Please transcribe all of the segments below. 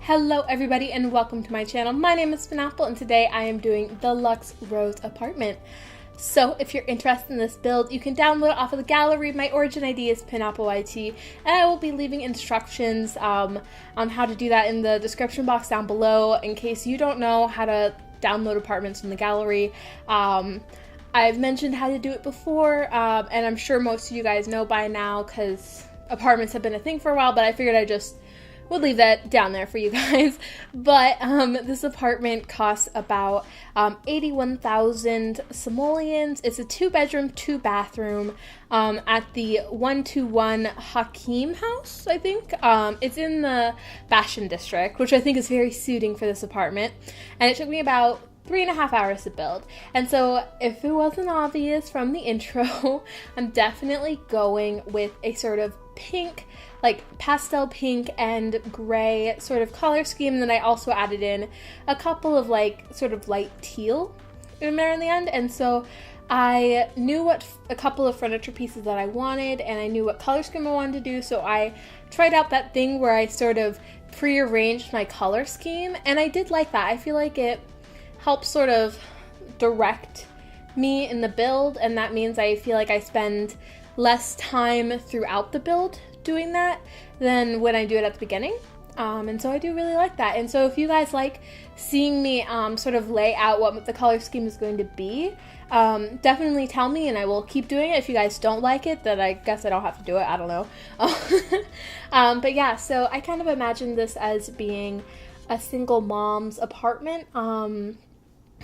Hello everybody and welcome to my channel. My name is Penapple and today I am doing the Luxe Rose apartment. So if you're interested in this build, you can download it off of the gallery. My origin ID is penappleYT and I will be leaving instructions on how to do that in the description box down below in case you don't know how to download apartments from the gallery. I've mentioned how to do it before and I'm sure most of you guys know by now because apartments have been a thing for a while, but I figured I just would leave that down there for you guys. But this apartment costs about 81,000 simoleons. It's a 2-bedroom, 2-bathroom at the 121 Hakim House, I think. It's in the Fashion District, which I think is very suiting for this apartment. And it took me about 3.5 hours to build. And so if it wasn't obvious from the intro, I'm definitely going with a sort of pink, like pastel pink and gray sort of color scheme. And then I also added in a couple of like sort of light teal in there in the end. And so I knew what a couple of furniture pieces that I wanted and I knew what color scheme I wanted to do. So I tried out that thing where I sort of prearranged my color scheme and I did like that. I feel like it helps sort of direct me in the build, and that means I feel like I spend less time throughout the build doing that than when I do it at the beginning. And so I do really like that. And so if you guys like seeing me sort of lay out what the color scheme is going to be, definitely tell me and I will keep doing it. If you guys don't like it, then I guess I don't have to do it. I don't know. But yeah, so I kind of imagine this as being a single mom's apartment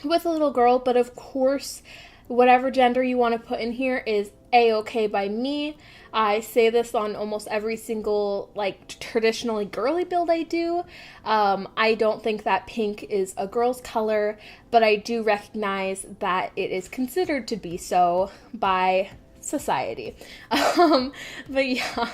with a little girl, but of course whatever gender you want to put in here is a-okay by me. I say this on almost every single like traditionally girly build I do. I don't think that pink is a girl's color, but I do recognize that it is considered to be so by society. But yeah,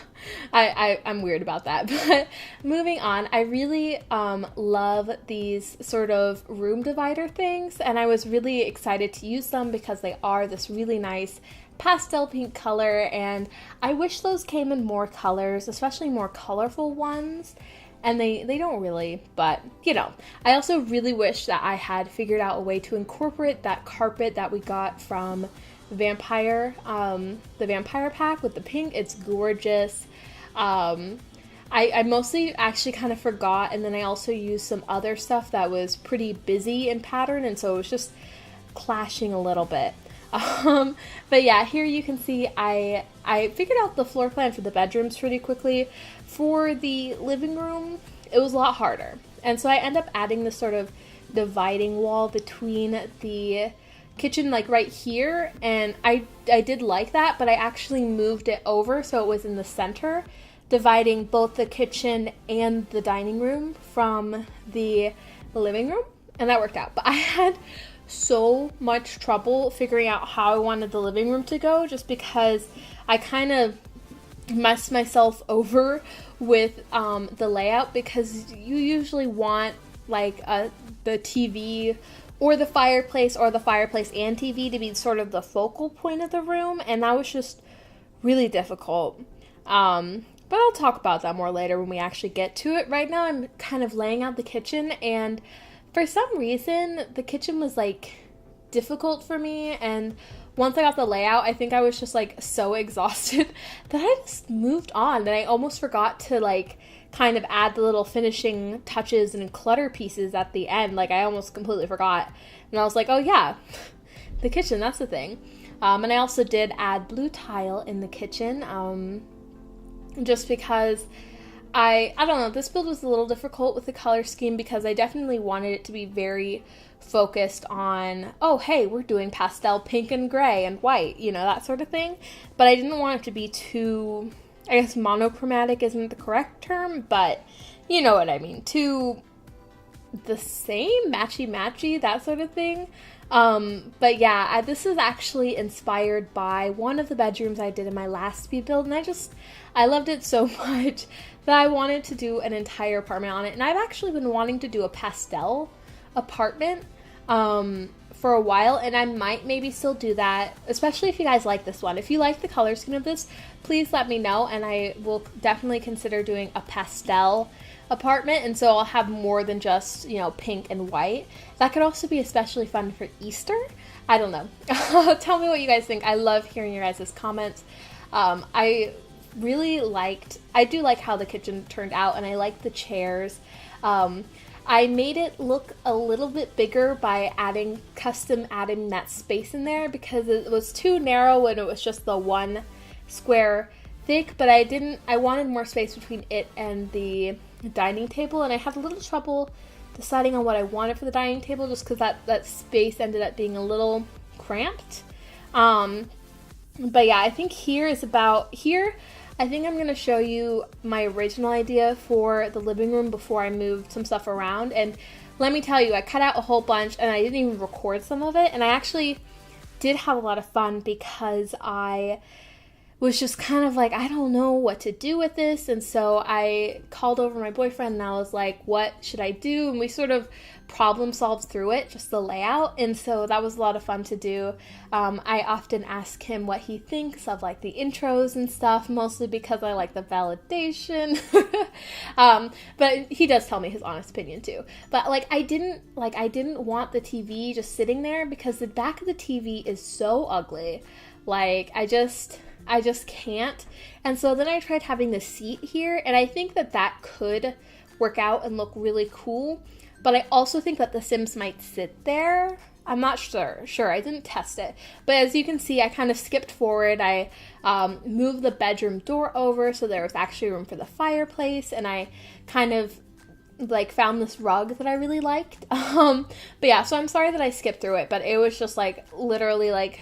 I'm weird about that. But moving on, I really love these sort of room divider things, and I was really excited to use them because they are this really nice pastel pink color, and I wish those came in more colors, especially more colorful ones, and they don't really, but you know. I also really wish that I had figured out a way to incorporate that carpet that we got from Vampire, the Vampire pack with the pink. It's gorgeous. I mostly actually kind of forgot, and then I also used some other stuff that was pretty busy in pattern, and so it was just clashing a little bit. But yeah, here you can see I figured out the floor plan for the bedrooms pretty quickly. For the living room, it was a lot harder, and so I end up adding this sort of dividing wall between the kitchen, like right here, and I did like that, but I actually moved it over so it was in the center, dividing both the kitchen and the dining room from the living room, and that worked out. But I had so much trouble figuring out how I wanted the living room to go, just because I kind of messed myself over with the layout, because you usually want like the TV or the fireplace and TV to be sort of the focal point of the room, and that was just really difficult. But I'll talk about that more later when we actually get to it. Right now I'm kind of laying out the kitchen, and for some reason the kitchen was like difficult for me, and once I got the layout, I think I was just like so exhausted that I just moved on, and I almost forgot to like kind of add the little finishing touches and clutter pieces at the end. Like I almost completely forgot, and I was like, oh yeah, the kitchen, that's the thing. And I also did add blue tile in the kitchen, just because I don't know, this build was a little difficult with the color scheme because I definitely wanted it to be very focused on, oh hey, we're doing pastel pink and gray and white, you know, that sort of thing. But I didn't want it to be too, I guess monochromatic isn't the correct term, but you know what I mean, too the same, matchy, that sort of thing. But yeah, this is actually inspired by one of the bedrooms I did in my last speed build, and I loved it so much that I wanted to do an entire apartment on it. And I've actually been wanting to do a pastel apartment for a while, and I might maybe still do that, especially if you guys like this one. If you like the color scheme of this, please let me know, and I will definitely consider doing a pastel apartment, and so I'll have more than just, you know, pink and white. That could also be especially fun for Easter. I don't know. Tell me what you guys think. I love hearing your guys' comments. I do like how the kitchen turned out, and I like the chairs. I made it look a little bit bigger by adding that space in there, because it was too narrow when it was just the one square thick, but I wanted more space between it and the dining table, and I had a little trouble deciding on what I wanted for the dining table, just because that space ended up being a little cramped. But yeah, I think I think I'm going to show you my original idea for the living room before I moved some stuff around. And let me tell you, I cut out a whole bunch and I didn't even record some of it. And I actually did have a lot of fun, because I was just kind of like, I don't know what to do with this. And so I called over my boyfriend and I was like, what should I do? And we sort of problem solved through it, just the layout. And so that was a lot of fun to do. I often ask him what he thinks of like the intros and stuff, mostly because I like the validation. But he does tell me his honest opinion too. But like, I didn't want the TV just sitting there, because the back of the TV is so ugly. Like, I just can't. And so then I tried having the seat here, and I think that could work out and look really cool. But I also think that the Sims might sit there. I'm not sure. I didn't test it. But as you can see, I kind of skipped forward. I moved the bedroom door over so there was actually room for the fireplace, and I kind of like found this rug that I really liked. But yeah, so I'm sorry that I skipped through it, but it was just like literally like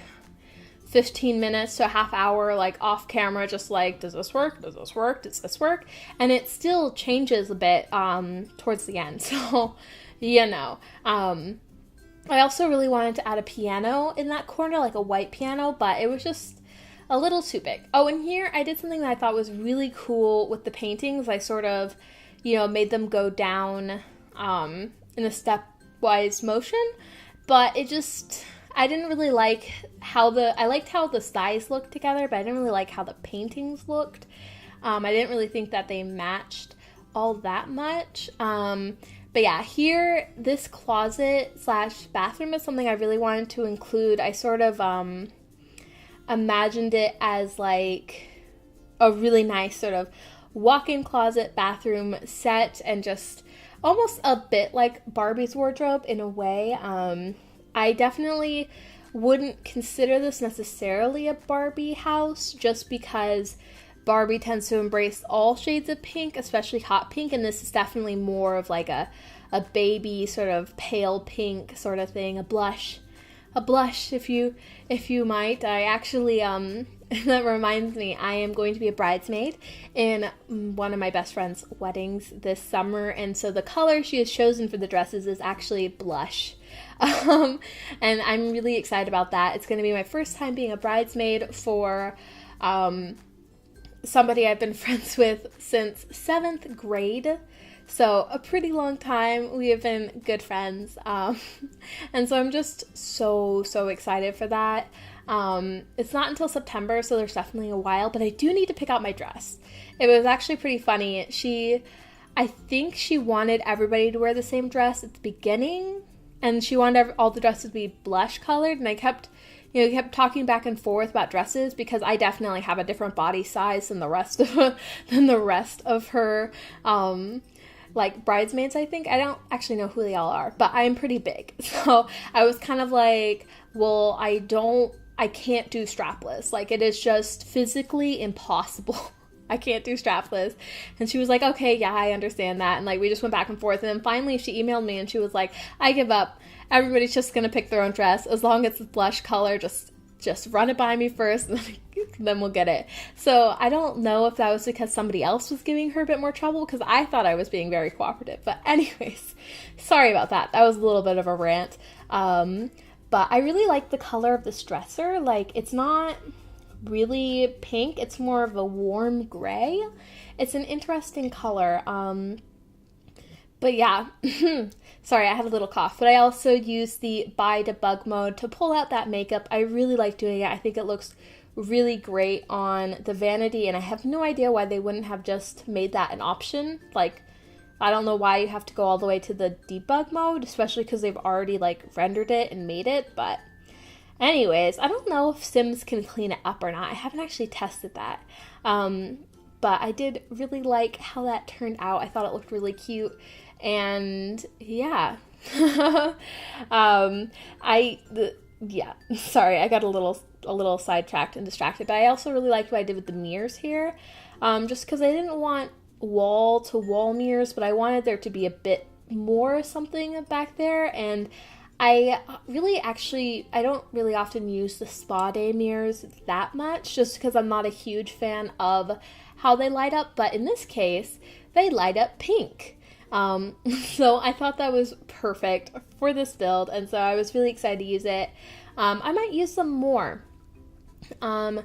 15 minutes to a half hour, like off camera, just like, does this work? Does this work? Does this work? And it still changes a bit towards the end. So, you know, I also really wanted to add a piano in that corner, like a white piano, but it was just a little too big. Oh, and here I did something that I thought was really cool with the paintings. I sort of, you know, made them go down in a stepwise motion, but it just, I didn't really like I liked how the styles looked together, but I didn't really like how the paintings looked. I didn't really think that they matched all that much. But yeah, here, this closet / bathroom is something I really wanted to include. I sort of imagined it as like a really nice sort of walk-in closet bathroom set, and just almost a bit like Barbie's wardrobe in a way. I definitely wouldn't consider this necessarily a Barbie house, just because Barbie tends to embrace all shades of pink, especially hot pink, and this is definitely more of like a baby sort of pale pink sort of thing, a blush if you might. I actually that reminds me, I am going to be a bridesmaid in one of my best friend's weddings this summer, and so the color she has chosen for the dresses is actually blush. And I'm really excited about that. It's going to be my first time being a bridesmaid for somebody I've been friends with since 7th grade. So a pretty long time. We have been good friends. And so I'm just so excited for that. It's not until September, so there's definitely a while, but I do need to pick out my dress. It was actually pretty funny. I think she wanted everybody to wear the same dress at the beginning, and she wanted all the dresses to be blush colored, and I kept talking back and forth about dresses, because I definitely have a different body size than the rest of her like bridesmaids. I think, I don't actually know who they all are, but I'm pretty big, so I was kind of like, well, I can't do strapless. Like, it is just physically impossible. I can't do strapless. And she was like, okay, yeah, I understand that. And like, we just went back and forth. And then finally she emailed me and she was like, I give up. Everybody's just going to pick their own dress. As long as it's blush color, just run it by me first, and then we'll get it. So I don't know if that was because somebody else was giving her a bit more trouble, because I thought I was being very cooperative. But anyways, sorry about that. That was a little bit of a rant. But I really like the color of this dresser. Like, it's not really pink, it's more of a warm gray. It's an interesting color. But yeah, sorry, I had a little cough, but I also used the by debug mode to pull out that makeup. I really like doing it. I think it looks really great on the vanity, and I have no idea why they wouldn't have just made that an option. Like, I don't know why you have to go all the way to the debug mode, especially because they've already like rendered it and made it. But anyways, I don't know if Sims can clean it up or not. I haven't actually tested that. But I did really like how that turned out. I thought it looked really cute. And yeah. Yeah, sorry, I got a little sidetracked and distracted. But I also really liked what I did with the mirrors here. Just because I didn't want wall-to-wall mirrors, but I wanted there to be a bit more something back there. And I don't really often use the spa day mirrors that much, just because I'm not a huge fan of how they light up. But in this case, they light up pink. So I thought that was perfect for this build, and so I was really excited to use it. I might use some more. I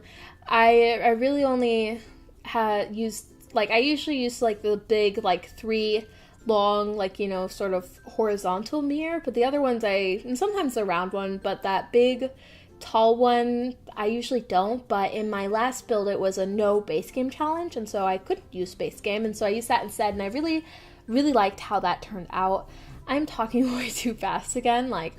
really only had used, like, I usually use like the big, like 3 long, like, you know, sort of horizontal mirror, but the other ones and sometimes the round one, but that big tall one I usually don't. But in my last build it was a no base game challenge, and so I couldn't use base game, and so I used that instead, and I really liked how that turned out. I'm talking way too fast again, like,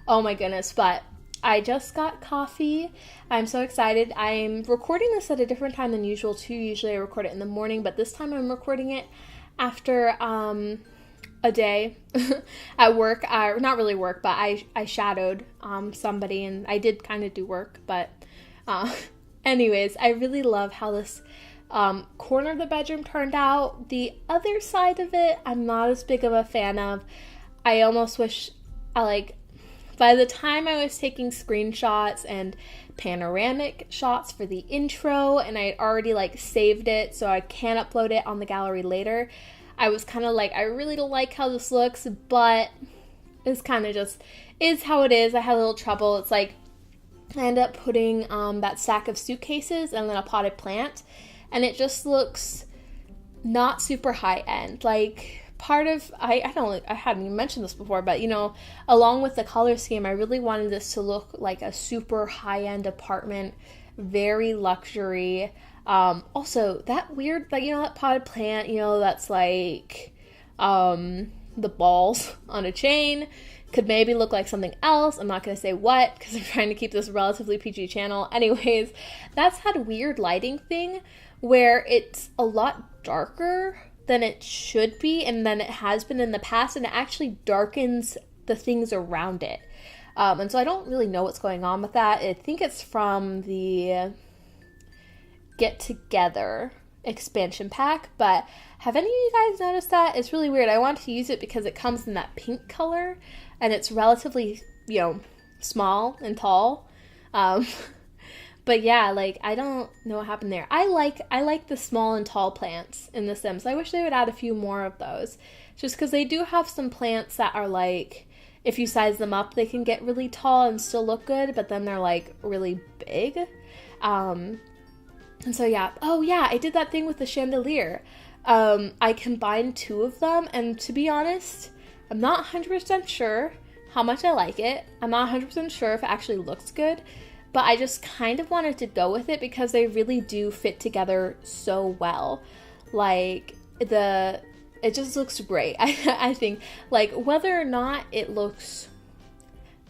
oh my goodness, but I just got coffee. I'm so excited. I'm recording this at a different time than usual too. Usually I record it in the morning, but this time I'm recording it after a day at work. Not really work, but I shadowed somebody, and I did kind of do work, but anyways, I really love how this corner of the bedroom turned out. The other side of it, I'm not as big of a fan of. I almost wish by the time I was taking screenshots and panoramic shots for the intro, and I had already like saved it so I can upload it on the gallery later, I was kind of like, I really don't like how this looks, but it's kind of just is how it is. I had a little trouble. It's like I ended up putting that stack of suitcases and then a potted plant, and it just looks not super high end. Like, part of, I hadn't even mentioned this before, but you know, along with the color scheme, I really wanted this to look like a super high end apartment, very luxury. Also that weird, like, you know, that potted plant, you know, that's like the balls on a chain could maybe look like something else. I'm not going to say what, because I'm trying to keep this relatively PG channel. Anyways, that's had a weird lighting thing where it's a lot darker than it should be, and than it has been in the past, and it actually darkens the things around it. And so I don't really know what's going on with that. I think it's from the Get Together expansion pack, but have any of you guys noticed that? It's really weird. I wanted to use it because it comes in that pink color, and it's relatively, you know, small and tall. But yeah, like, I don't know what happened there. I like the small and tall plants in The Sims. I wish they would add a few more of those, just because they do have some plants that are like, if you size them up, they can get really tall and still look good, but then they're like really big. And so yeah. Oh yeah, I did that thing with the chandelier. I combined 2 of them, and to be honest, I'm not 100% sure how much I like it. I'm not 100% sure if it actually looks good, but I just kind of wanted to go with it because they really do fit together so well. Like, it just looks great. I think, like, whether or not it looks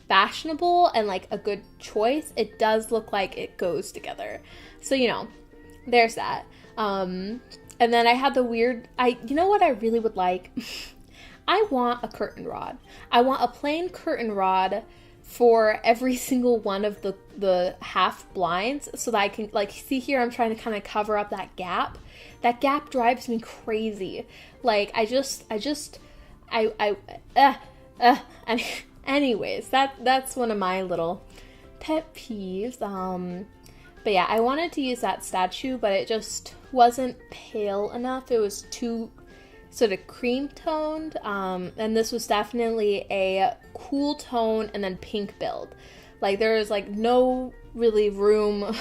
fashionable and like a good choice, it does look like it goes together. So, you know, there's that. And then I had the weird, you know what I really would like? I want a curtain rod. I want a plain curtain rod for every single one of the half blinds, so that I can, like, see here, I'm trying to kind of cover up that gap. That gap drives me crazy. Like, anyways, that's one of my little pet peeves. But yeah, I wanted to use that statue, but it just wasn't pale enough. It was too sort of cream toned, and this was definitely a cool tone and then pink build. Like, there was like no really room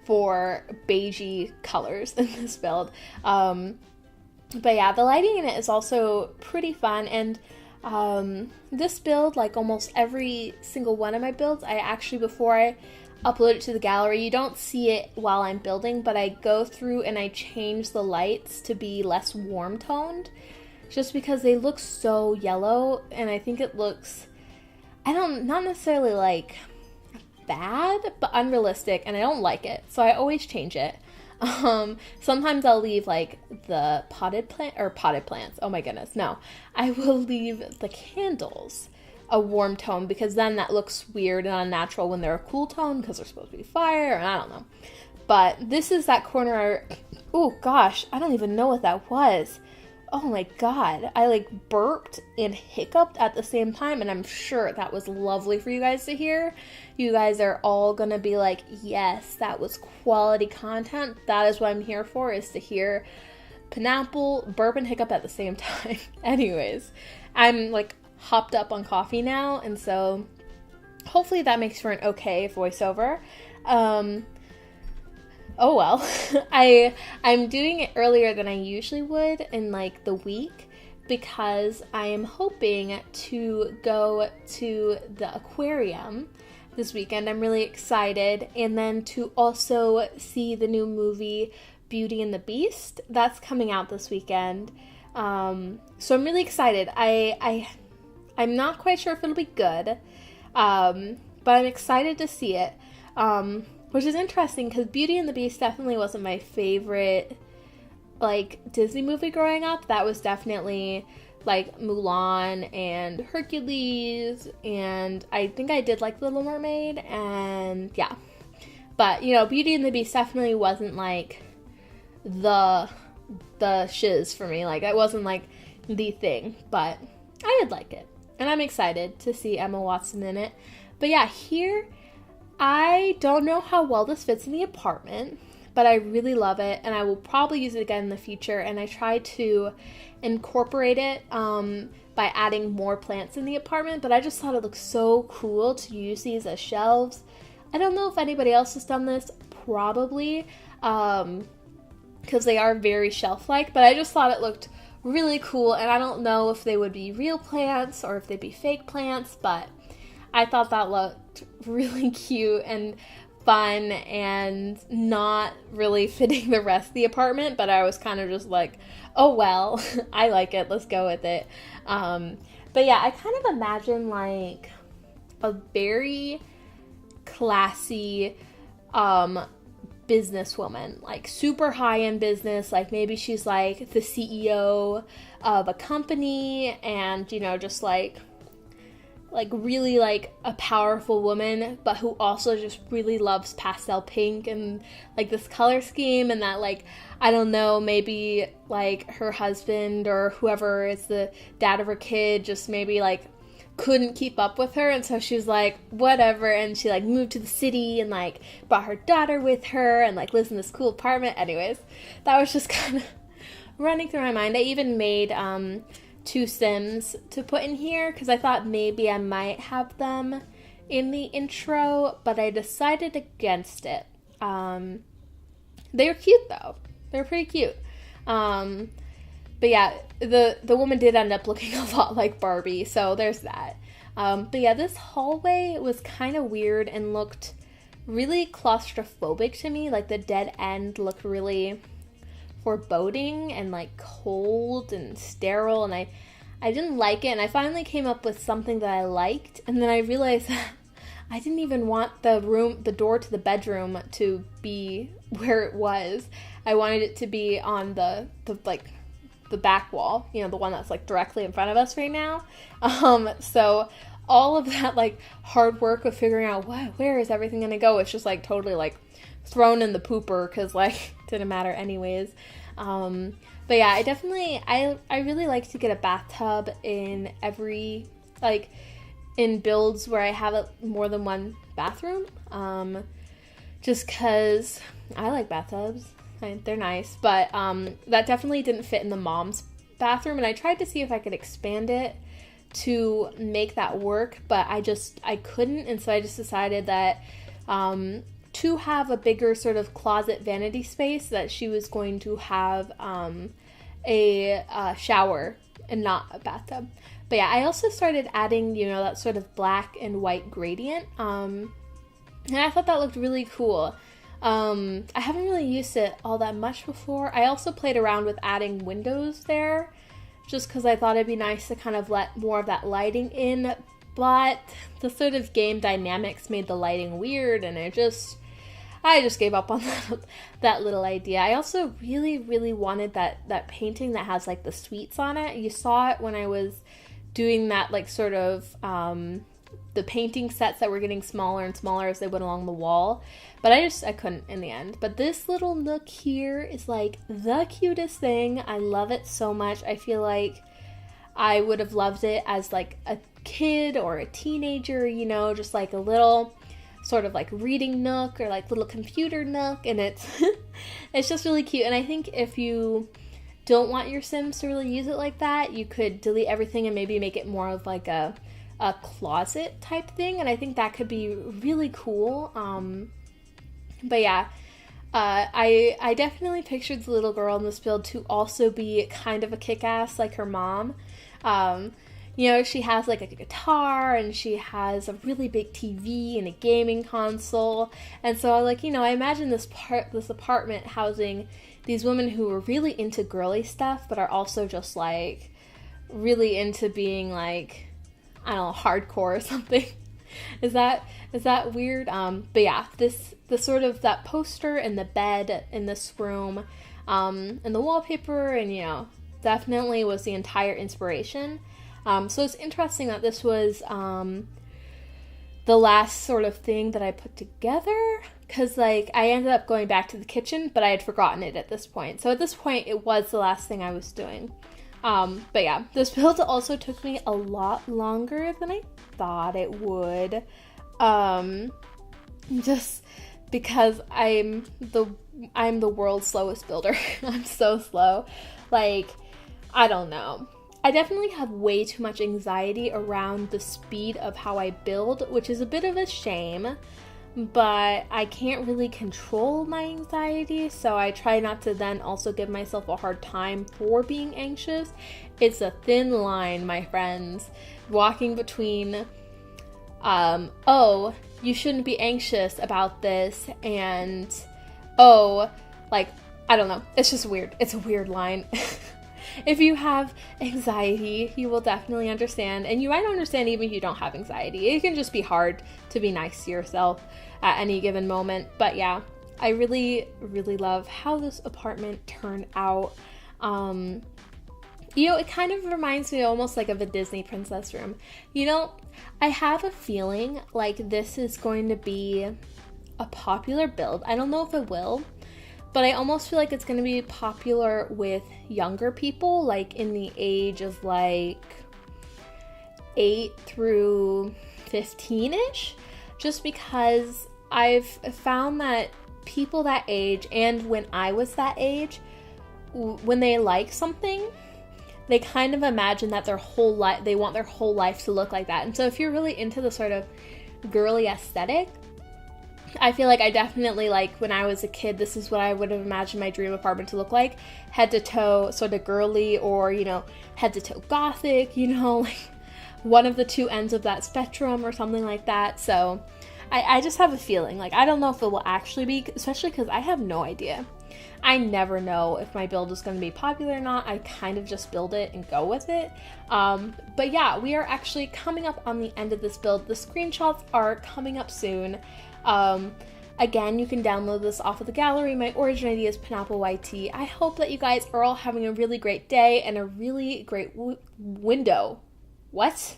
for beigey colors in this build. But yeah, the lighting in it is also pretty fun, and this build, like almost every single one of my builds, I actually, before I upload it to the gallery, you don't see it while I'm building, but I go through and I change the lights to be less warm toned, just because they look so yellow, and I think it looks, not necessarily like bad, but unrealistic, and I don't like it, so I always change it. Sometimes I'll leave like the potted plants. Oh my goodness, no. I will leave the candles a warm tone, because then that looks weird and unnatural when they're a cool tone, because they're supposed to be fire, and I don't know. But this is that corner. Oh gosh, I don't even know what that was. Oh my god, I like burped and hiccuped at the same time, and I'm sure that was lovely for you guys to hear. You guys are all gonna be like, yes, that was quality content. That is what I'm here for, is to hear Penapple burp and hiccup at the same time. Anyways, I'm like hopped up on coffee now, and so hopefully that makes for an okay voiceover. Oh well. I'm doing it earlier than I usually would in like the week, because I am hoping to go to the aquarium this weekend. I'm really excited. And then to also see the new movie Beauty and the Beast. That's coming out this weekend. So I'm really excited. I'm not quite sure if it'll be good, but I'm excited to see it. Which is interesting, because Beauty and the Beast definitely wasn't my favorite, like, Disney movie growing up. That was definitely, like, Mulan and Hercules, and I think I did like Little Mermaid, and yeah. But, you know, Beauty and the Beast definitely wasn't, like, the shiz for me. Like, it wasn't, like, the thing, but I did like it. And I'm excited to see Emma Watson in it. But yeah, here, I don't know how well this fits in the apartment, but I really love it, and I will probably use it again in the future. And I try to incorporate it by adding more plants in the apartment, but I just thought it looked so cool to use these as shelves. I don't know if anybody else has done this, probably, because they are very shelf-like, but I just thought it looked really cool, and I don't know if they would be real plants or if they'd be fake plants, but I thought that looked really cute and fun and not really fitting the rest of the apartment, but I was kind of just like, oh well, I like it, let's go with it. But yeah, I kind of imagine like a very classy businesswoman, like super high-end business, like maybe she's like the CEO of a company, and you know, just like really like a powerful woman, but who also just really loves pastel pink and like this color scheme, and that like, I don't know, maybe like her husband or whoever is the dad of her kid just maybe like couldn't keep up with her, and so she was like, whatever, and she like moved to the city and like brought her daughter with her and like lives in this cool apartment. Anyways, that was just kind of running through my mind. I even made 2 Sims to put in here, because I thought maybe I might have them in the intro, but I decided against it. They were cute though. They were pretty cute. But yeah, the woman did end up looking a lot like Barbie, so there's that. But yeah, this hallway was kind of weird and looked really claustrophobic to me. Like the dead end looked really foreboding and like cold and sterile, and I didn't like it, and I finally came up with something that I liked, and then I realized that I didn't even want the door to the bedroom to be where it was. I wanted it to be on the back wall, you know, the one that's like directly in front of us right now. So all of that like hard work of figuring out where is everything gonna go, it's just like totally like thrown in the pooper, because like didn't matter anyways. But yeah, I really like to get a bathtub in every, like, in builds where I have more than one bathroom, just because I like bathtubs. They're nice, but that definitely didn't fit in the mom's bathroom, and I tried to see if I could expand it to make that work, but I couldn't, and so I just decided that to have a bigger sort of closet vanity space, that she was going to have a shower and not a bathtub. But yeah, I also started adding, you know, that sort of black and white gradient, and I thought that looked really cool. I haven't really used it all that much before. I also played around with adding windows there, just because I thought it'd be nice to kind of let more of that lighting in, but the sort of game dynamics made the lighting weird, and I just gave up on that little idea. I also really wanted that painting that has like the sweets on it. You saw it when I was doing that, like sort of the painting sets that were getting smaller and smaller as they went along the wall, but I couldn't in the end. But this little nook here is like the cutest thing. I love it so much. I feel like I would have loved it as like a kid or a teenager, you know, just like a little sort of like reading nook or like little computer nook, and it's it's just really cute. And I think if you don't want your Sims to really use it like that, you could delete everything and maybe make it more of like a closet type thing, and I think that could be really cool. But yeah, I definitely pictured the little girl in this build to also be kind of a kick-ass like her mom. You know, she has like a guitar, and she has a really big TV and a gaming console, and so like, you know, I imagine this apartment housing these women who are really into girly stuff, but are also just like really into being like, I don't know, hardcore or something. Is that weird? But yeah, the sort of that poster and the bed in this room, and the wallpaper, and you know, definitely was the entire inspiration. So it's interesting that this was the last sort of thing that I put together, because like I ended up going back to the kitchen, but I had forgotten it at this point. So at this point, it was the last thing I was doing. But yeah, this build also took me a lot longer than I thought it would. Just because I'm the world's slowest builder. I'm so slow. Like, I don't know. I definitely have way too much anxiety around the speed of how I build, which is a bit of a shame, but I can't really control my anxiety, so I try not to then also give myself a hard time for being anxious. It's a thin line, my friends, walking between, oh, you shouldn't be anxious about this, and, oh, like, I don't know. It's just weird. It's a weird line. If you have anxiety, you will definitely understand, and you might understand even if you don't have anxiety. It can just be hard to be nice to yourself at any given moment. But yeah, I really love how this apartment turned out. You know, it kind of reminds me almost like of a Disney princess room. You know, I have a feeling like this is going to be a popular build. I don't know if it will, but I almost feel like it's going to be popular with younger people, like in the age of like 8 through 15-ish, just because I've found that people that age, and when I was that age, when they like something, they kind of imagine that their whole life, they want their whole life to look like that. And so if you're really into the sort of girly aesthetic, I feel like I definitely, like, when I was a kid, this is what I would have imagined my dream apartment to look like. Head to toe sort of girly, or, you know, head to toe gothic, you know, like one of the two ends of that spectrum or something like that. So I just have a feeling, like, I don't know if it will actually be, especially because I have no idea. I never know if my build is going to be popular or not. I kind of just build it and go with it. But yeah, we are actually coming up on the end of this build. The screenshots are coming up soon. Again, you can download this off of the gallery. My origin ID is penappleYT. I hope that you guys are all having a really great day and a really great window. What?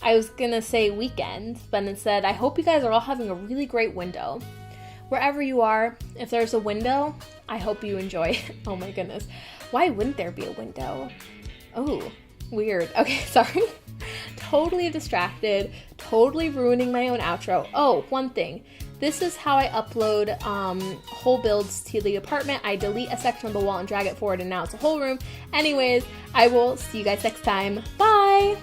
I was gonna say weekend, but instead, I hope you guys are all having a really great window. Wherever you are, if there's a window, I hope you enjoy it. Oh my goodness. Why wouldn't there be a window? Oh, weird. Okay, sorry. Totally distracted, totally ruining my own outro. Oh, one thing. This is how I upload whole builds to the apartment. I delete a section of the wall and drag it forward, and now it's a whole room. Anyways, I will see you guys next time. Bye!